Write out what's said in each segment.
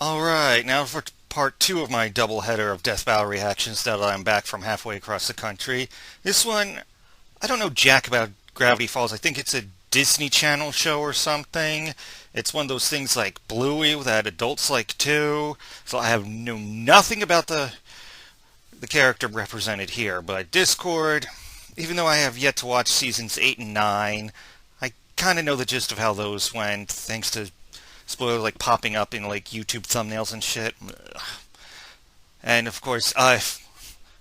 Alright, now for part two of my doubleheader of Death Battle reactions now that I'm back from halfway across the country. This one, I don't know jack about Gravity Falls. I think it's a Disney Channel show or something. It's one of those things like Bluey that adults like too. So I have know nothing about the character represented here. But Discord, even though I have yet to watch seasons 8 and 9, I kind of know the gist of how those went, thanks to spoiler like popping up in like YouTube thumbnails and shit. And of course, I've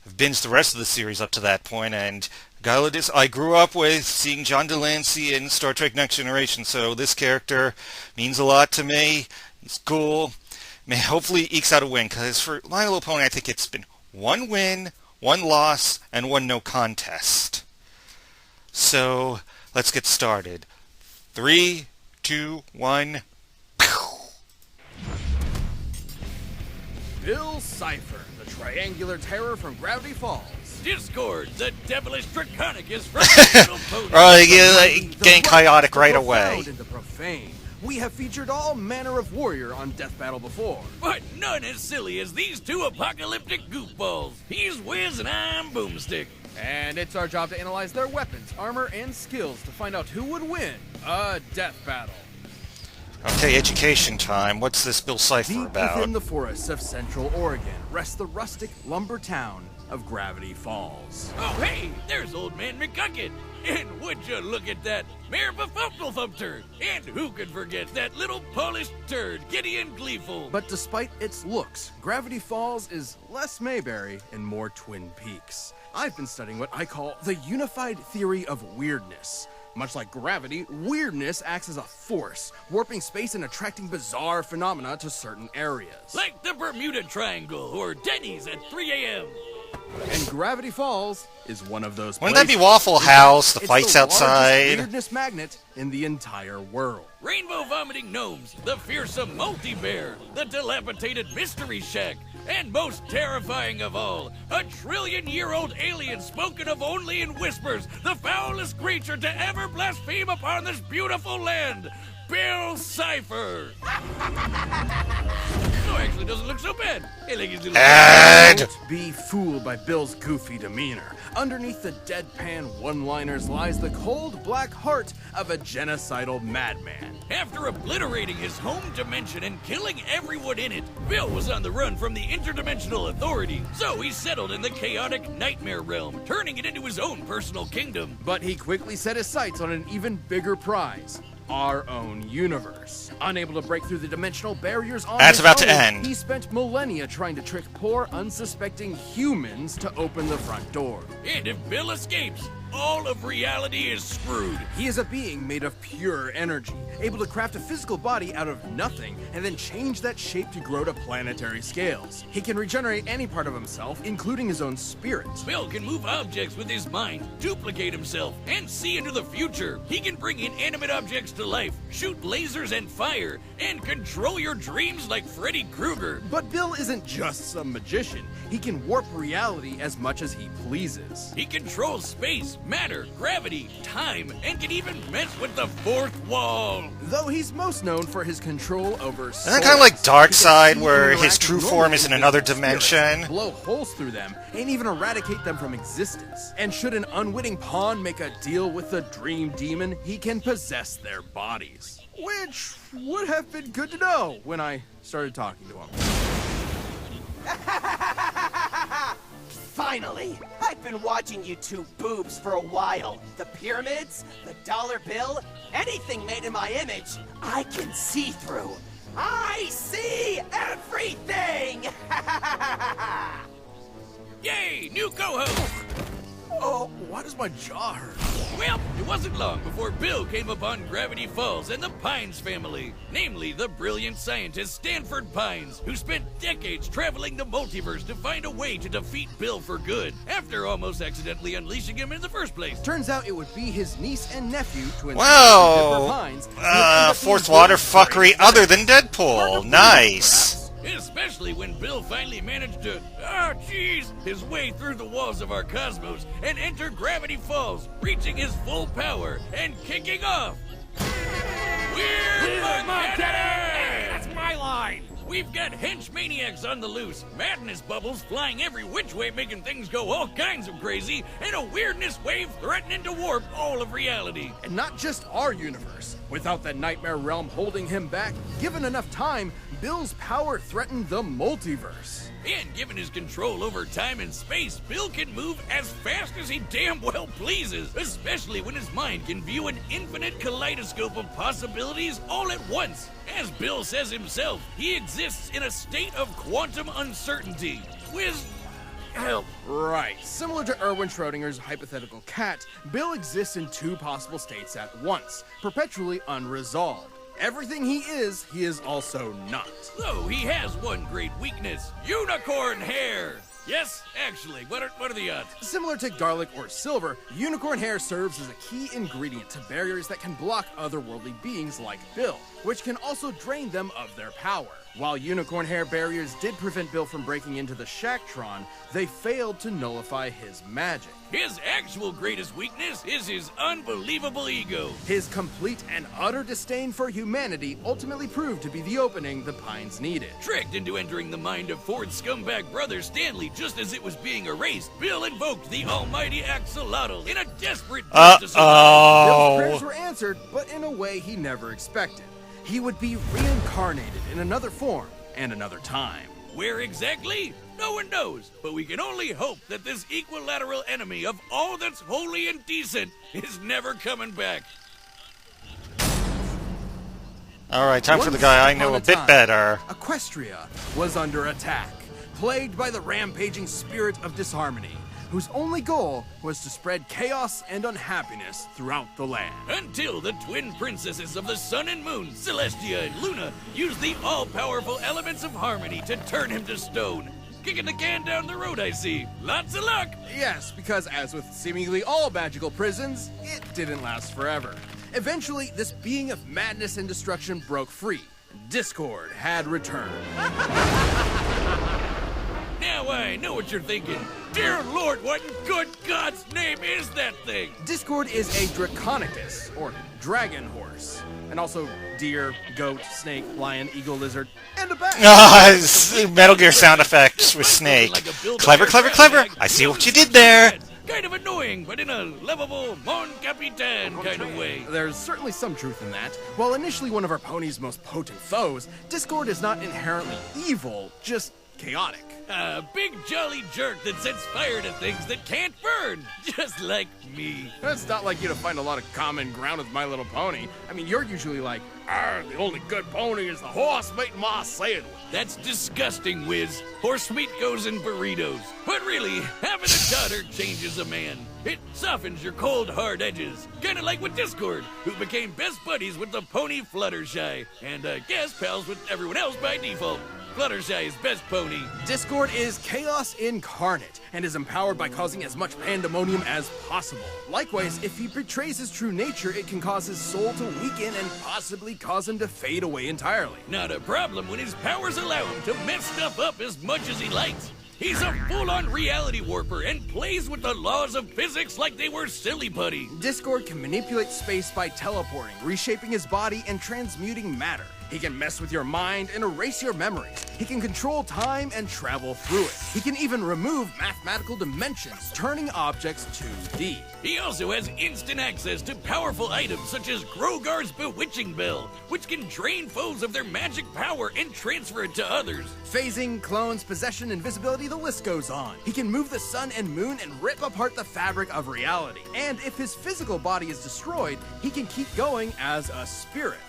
binged the rest of the series up to that point, and I grew up with seeing John Delancey in Star Trek Next Generation, so this character means a lot to me. He's cool. Hopefully ekes out a win, because for My Little Pony, I think it's been one win, one loss, and one no contest. So, let's get started. 3, 2, 1... Bill Cipher, the triangular terror from Gravity Falls. Discord, the devilish draconicus from getting chaotic right away. And the profane. We have featured all manner of warrior on Death Battle before. But none as silly as these two apocalyptic goofballs. He's Wiz and I'm Boomstick. And it's our job to analyze their weapons, armor, and skills to find out who would win a death battle. Okay, education time. What's this Bill Cipher about? Deep within the forests of Central Oregon rests the rustic lumber town of Gravity Falls. Oh, hey, there's Old Man McGucket. And would you look at that, Mayor Bafumplefumter. And who could forget that little polished turd, Gideon Gleeful. But despite its looks, Gravity Falls is less Mayberry and more Twin Peaks. I've been studying what I call the unified theory of weirdness. Much like gravity, weirdness acts as a force, warping space and attracting bizarre phenomena to certain areas. Like the Bermuda Triangle or Denny's at 3 a.m. And Gravity Falls is one of those Wouldn't places. that be Waffle House, the It's fights the outside? largest weirdness magnet in the entire world. Rainbow vomiting gnomes, the fearsome multi-bear, the dilapidated mystery shack, and most terrifying of all, a trillion-year-old alien spoken of only in whispers, the foulest creature to ever blaspheme upon this beautiful land, Bill Cipher. No, actually doesn't look so bad. Hey, like his little Don't be fooled by Bill's goofy demeanor. Underneath the deadpan one-liners lies the cold black heart of a genocidal madman. After obliterating his home dimension and killing everyone in it, Bill was on the run from the interdimensional authority, so he settled in the chaotic nightmare realm, turning it into his own personal kingdom. But he quickly set his sights on an even bigger prize. Our own universe. Unable to break through the dimensional barriers on That's his about to own, end. He spent millennia trying to trick poor, unsuspecting humans to open the front door. And if Bill escapes, all of reality is screwed. He is a being made of pure energy, able to craft a physical body out of nothing and then change that shape to grow to planetary scales. He can regenerate any part of himself, including his own spirit. Bill can move objects with his mind, duplicate himself, and see into the future. He can bring inanimate objects to life, shoot lasers and fire, and control your dreams like Freddy Krueger. But Bill isn't just some magician. He can warp reality as much as he pleases. He controls space, matter, gravity, time, and can even mess with the fourth wall. Though he's most known for his control over Isn't that kind of like Darkseid, where his interact true normally form is in with another spirits, dimension? blow holes through them, and even eradicate them from existence. And should an unwitting pawn make a deal with the Dream Demon, he can possess their bodies. Which would have been good to know when I started talking to him. Finally! I've been watching you two boobs for a while. The pyramids, the dollar bill, anything made in my image, I can see through. I see everything! Yay, new co-host! Oh, why does my jaw hurt? Well, it wasn't long before Bill came upon Gravity Falls and the Pines family, namely the brilliant scientist Stanford Pines, who spent decades traveling the multiverse to find a way to defeat Bill for good, after almost accidentally unleashing him in the first place. Turns out it would be his niece and nephew to Whoa! Pines. Fourth water fuckery other than Deadpool. Nice. Especially when Bill finally managed to, his way through the walls of our cosmos and enter Gravity Falls, reaching his full power and kicking off. Weird Monkey! That's my line! We've got hench maniacs on the loose, madness bubbles flying every which way, making things go all kinds of crazy, and a weirdness wave threatening to warp all of reality. And not just our universe. Without that nightmare realm holding him back, given enough time, Bill's power threatened the multiverse. And given his control over time and space, Bill can move as fast as he damn well pleases, especially when his mind can view an infinite kaleidoscope of possibilities all at once. As Bill says himself, he exists in a state of quantum uncertainty. With help. Right. Similar to Erwin Schrödinger's hypothetical cat, Bill exists in two possible states at once, perpetually unresolved. Everything he is also not. Though he has one great weakness: unicorn hair. Yes, actually, what are the odds? Similar to garlic or silver, unicorn hair serves as a key ingredient to barriers that can block otherworldly beings like Bill, which can also drain them of their power. While unicorn hair barriers did prevent Bill from breaking into the Shacktron, they failed to nullify his magic. His actual greatest weakness is his unbelievable ego. His complete and utter disdain for humanity ultimately proved to be the opening the Pines needed. Tricked into entering the mind of Ford's scumbag brother Stanley just as it was being erased, Bill invoked the almighty axolotl in a desperate bid to survive. Bill's prayers were answered, but in a way he never expected. He would be reincarnated in another form and another time. Where exactly? No one knows, but we can only hope that this equilateral enemy of all that's holy and decent is never coming back. Alright, time for the guy I know a bit better. Equestria was under attack, plagued by the rampaging spirit of disharmony, whose only goal was to spread chaos and unhappiness throughout the land. Until the twin princesses of the sun and moon, Celestia and Luna, used the all-powerful elements of harmony to turn him to stone. Kicking the can down the road, I see. Lots of luck! Yes, because as with seemingly all magical prisons, it didn't last forever. Eventually, this being of madness and destruction broke free. Discord had returned. Now I know what you're thinking. Dear Lord, what in good God's name is that thing? Discord is a Draconicus, or dragon horse. And also deer, goat, snake, lion, eagle, lizard, and a bat. Metal Gear sound effects with Snake. Clever, clever, clever! I see what you did there! Kind of annoying, but in a lovable Mon Capitan kind of way. There's certainly some truth in that. While initially one of our pony's most potent foes, Discord is not inherently evil, just chaotic. A big jolly jerk that sets fire to things that can't burn, just like me. It's not like you to find a lot of common ground with My Little Pony. I mean, you're usually like, the only good pony is the horse meat ma sandwich. That's disgusting, Wiz. Horse meat goes in burritos. But really, having a daughter changes a man. It softens your cold, hard edges. Kinda like with Discord, who became best buddies with the pony Fluttershy, and guest pals with everyone else by default. Fluttershy's best pony. Discord is chaos incarnate and is empowered by causing as much pandemonium as possible. Likewise, if he betrays his true nature, it can cause his soul to weaken and possibly cause him to fade away entirely. Not a problem when his powers allow him to mess stuff up as much as he likes. He's a full-on reality warper and plays with the laws of physics like they were silly putty. Discord can manipulate space by teleporting, reshaping his body, and transmuting matter. He can mess with your mind and erase your memories. He can control time and travel through it. He can even remove mathematical dimensions, turning objects 2D. He also has instant access to powerful items such as Grogar's Bewitching Bell, which can drain foes of their magic power and transfer it to others. Phasing, clones, possession, invisibility, the list goes on. He can move the sun and moon and rip apart the fabric of reality. And if his physical body is destroyed, he can keep going as a spirit.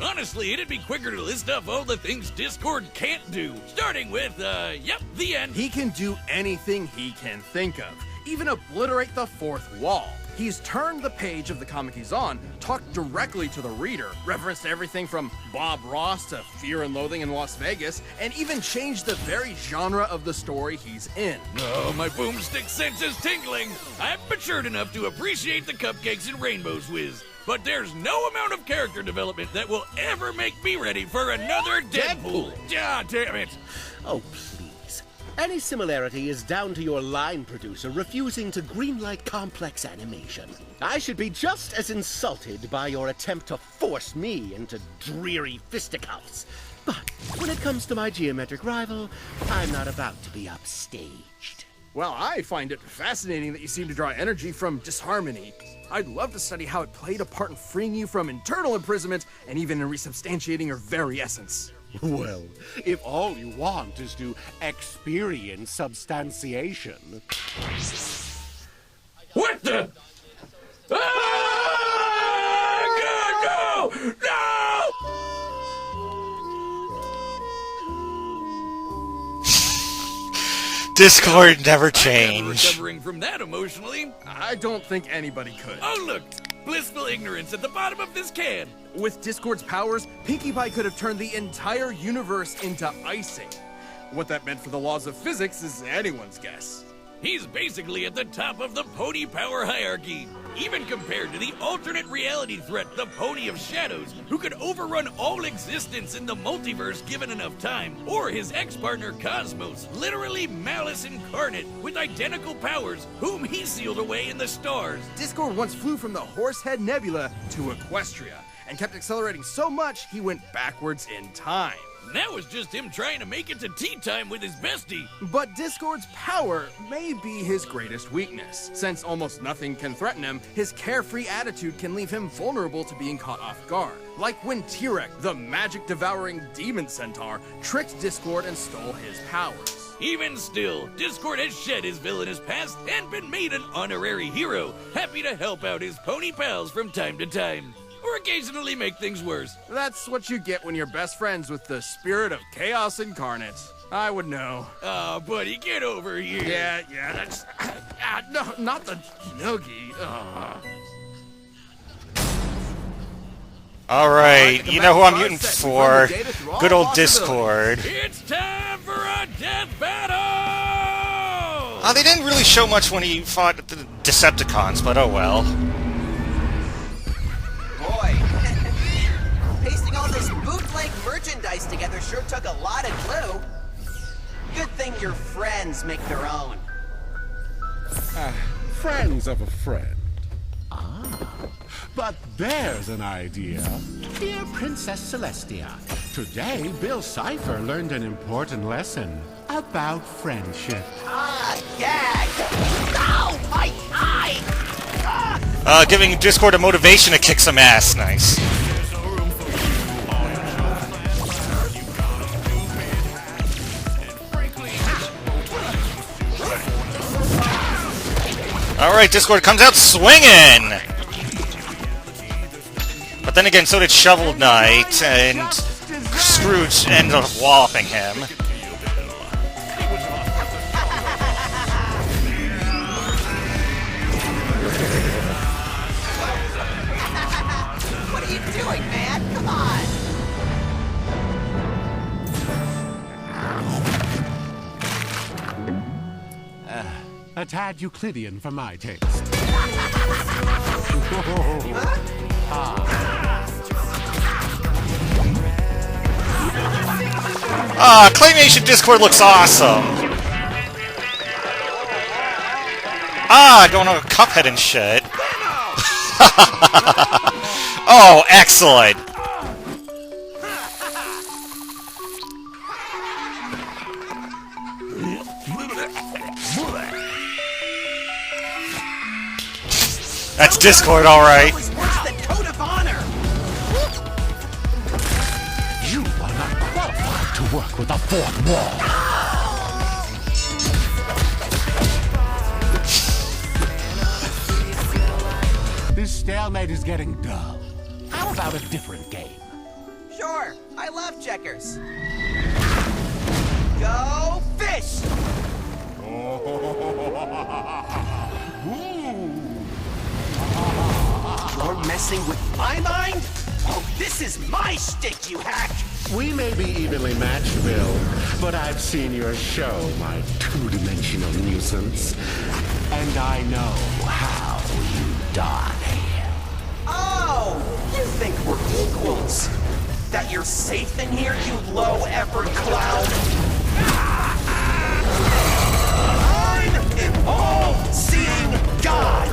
Honestly, it'd be quicker to list off all the things Discord can't do. Starting with, the end. He can do anything he can think of, even obliterate the fourth wall. He's turned the page of the comic he's on, talked directly to the reader, referenced everything from Bob Ross to Fear and Loathing in Las Vegas, and even changed the very genre of the story he's in. Oh, my boomstick sense is tingling. I've matured enough to appreciate the cupcakes and rainbows, Wiz. But there's no amount of character development that will ever make me ready for another Deadpool. Ah, damn it. Oh, please. Any similarity is down to your line producer refusing to greenlight complex animation. I should be just as insulted by your attempt to force me into dreary fisticuffs. But when it comes to my geometric rival, I'm not about to be upstaged. Well, I find it fascinating that you seem to draw energy from disharmony. I'd love to study how it played a part in freeing you from internal imprisonment and even in resubstantiating your very essence. Well, if all you want is to experience substantiation. What the? Ah! God, no! No! Discord never I'm never changed. recovering from that emotionally. I don't think anybody could. Oh, look! Blissful ignorance at the bottom of this can. With Discord's powers, Pinkie Pie could have turned the entire universe into icing. What that meant for the laws of physics is anyone's guess. He's basically at the top of the pony power hierarchy, even compared to the alternate reality threat, the Pony of Shadows, who could overrun all existence in the multiverse given enough time, or his ex-partner Cosmos, literally malice incarnate, with identical powers, whom he sealed away in the stars. Discord once flew from the Horsehead Nebula to Equestria, and kept accelerating so much he went backwards in time. That was just him trying to make it to tea time with his bestie. But Discord's power may be his greatest weakness. Since almost nothing can threaten him, his carefree attitude can leave him vulnerable to being caught off guard. Like when Tirek, the magic-devouring demon centaur, tricked Discord and stole his powers. Even still, Discord has shed his villainous past and been made an honorary hero, happy to help out his pony pals from time to time. Or occasionally make things worse. That's what you get when you're best friends with the spirit of chaos incarnate. I would know. Aw, buddy, get over here. Yeah, that's... no, not the noogie. Alright, you know who I'm muting for. Good old Discord. It's time for a death battle! They didn't really show much when he fought the Decepticons, but oh well. Boy, pasting all this bootleg merchandise together sure took a lot of glue. Good thing your friends make their own. Friends of a friend. But there's an idea. Dear Princess Celestia, today Bill Cipher learned an important lesson about friendship. Gag! Ow, my eye! Giving Discord a motivation to kick some ass. Nice. Alright, Discord comes out swinging! But then again, so did Shovel Knight, and Scrooge ended up walloping him. What are you doing, man? Come on! A tad Euclidean for my taste. Claymation Discord looks awesome! Going on a Cuphead and shit. Oh, excellent! That's Discord, alright. That was worse than Code of Honor! You are not qualified to work with the fourth wall. This stalemate is getting dull. How about a different game? Sure, I love checkers. Go fish! You're messing with my mind? Oh, this is my shtick, you hack! We may be evenly matched, Bill, but I've seen your show, my two-dimensional nuisance. And I know how you die. Oh, you think we're equals? That you're safe in here, you low-effort clown? I'm an all-seeing God!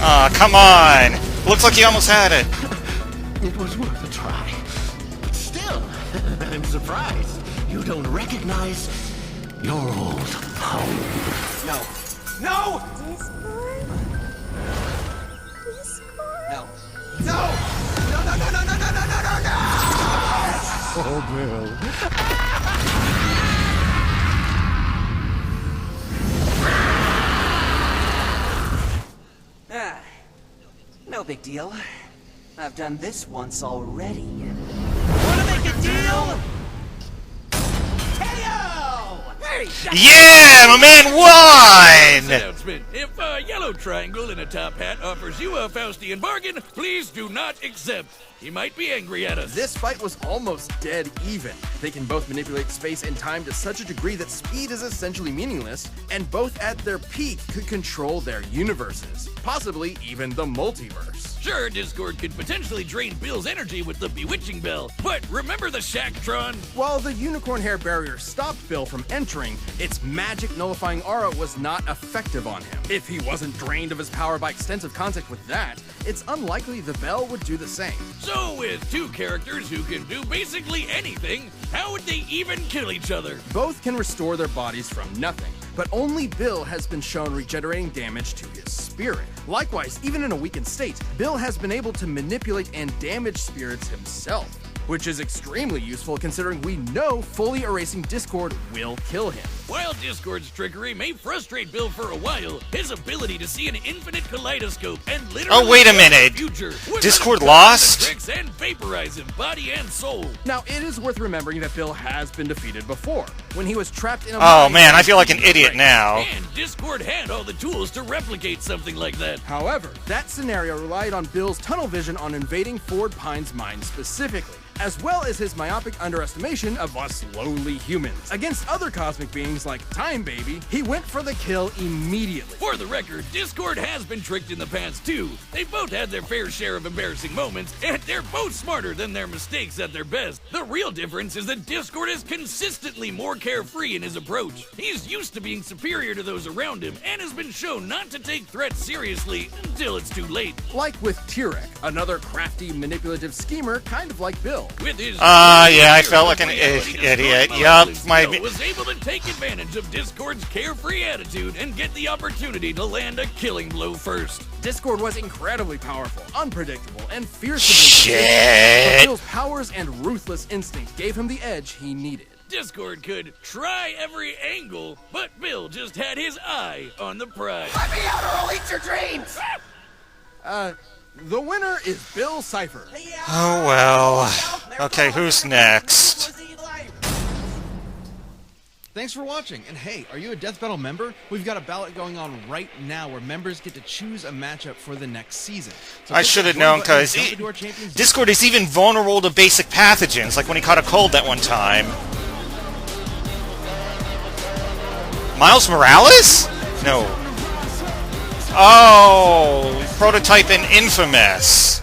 Aw, come on! Looks like you almost had it. It was worth a try. But still, I'm surprised you don't recognize your old home. No. No! No. No! No, no, no, no, no, no, no, no, no! Oh, Bill. Ah, no big deal. I've done this once already. Wanna make a deal? KO! Hey, Yeah, my man won! Announcement. If a yellow triangle in a top hat offers you a Faustian bargain, please do not accept. He might be angry at us. This fight was almost dead even. They can both manipulate space and time to such a degree that speed is essentially meaningless, and both at their peak could control their universes, possibly even the multiverse. Sure, Discord could potentially drain Bill's energy with the bewitching bell, but remember the Shacktron? While the unicorn hair barrier stopped Bill from entering, its magic nullifying aura was not effective on him. If he wasn't drained of his power by extensive contact with that, it's unlikely the bell would do the same. So with two characters who can do basically anything, how would they even kill each other? Both can restore their bodies from nothing, but only Bill has been shown regenerating damage to his spirit. Likewise, even in a weakened state, Bill has been able to manipulate and damage spirits himself, which is extremely useful considering we know fully erasing Discord will kill him. While Discord's trickery may frustrate Bill for a while, his ability to see an infinite kaleidoscope and literally Oh, wait a see the minute. future would Discord let him turn lost? the tricks and vaporize him, body and soul. Now, it is worth remembering that Bill has been defeated before, when he was trapped in a Oh mind man, I feel like an control idiot ring. now. And Discord had all the tools to replicate something like that. However, that scenario relied on Bill's tunnel vision on invading Ford Pine's mind specifically, as well as his myopic underestimation of us lowly humans. Against other cosmic beings like Time Baby, he went for the kill immediately. For the record, Discord has been tricked in the past too. They both had their fair share of embarrassing moments, and they're both smarter than their mistakes at their best. The real difference is that Discord is consistently more carefree in his approach. He's used to being superior to those around him, and has been shown not to take threats seriously until it's too late. Like with Tirek, another crafty, manipulative schemer kind of like Bill. With his Yeah, I felt like an reality idiot. destroyed Yup, Bill my... was able to take advantage of Discord's carefree attitude and get the opportunity to land a killing blow first. Discord was incredibly powerful, unpredictable, and fierce. Shit. But Bill's powers and ruthless instinct gave him the edge he needed. Discord could try every angle, but Bill just had his eye on the prize. Let me out or I'll eat your dreams! The winner is Bill Cipher. Oh well. Okay, who's next? Thanks for watching, and hey, are you a Death Battle member? We've got a ballot going on right now where members get to choose a matchup for the next season. So I click should the have join known, button and because jump into our champions. Discord is even vulnerable to basic pathogens, like when he caught a cold that one time. Miles Morales? No. Oh, prototype in Infamous.